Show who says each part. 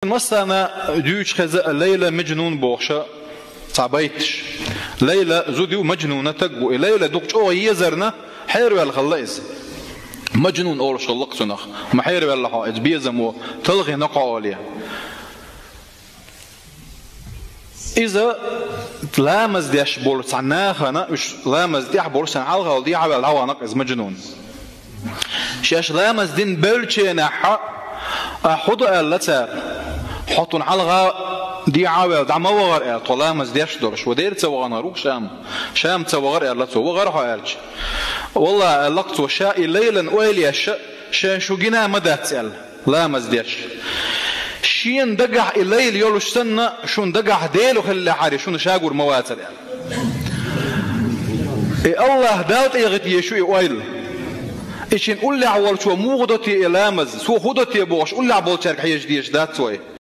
Speaker 1: مثلا دوش خزا ليلى مجنون بوخشة تعبيتش ليلى زوديو مجنونة تقو ليلى دوكش او يزرنا حيرو الخلاص مجنون اولش خلق سنخ ما حيرو الله بيزمو تلغي نقع عليه إذا لامز ديش بولس عناها أنا مش لامز ديح بولس عن علغة ودي عبال العوانق إز مجنون شاش لامز دين بلشي نحا أحضو اللتار حطون علغة دي عبال دعم وغر طلامز ديش درش ودير تسوغانا روك شام تسوغر اللتو وغرها ألش والله اللقت وشائي ليلا ويلي شاشو جنا مدى تسأل لامز ديش شين دقع الليل يولوش سنة شون دقع ديلو خلي حاري شون شاقور مواتر يعني الله داوت ايغت يشوي اويل ايشين قول لي عوال شو مو غدوتي الامز سو غدوتي بوش قول لي عبول شارك حيش ديش دات سوي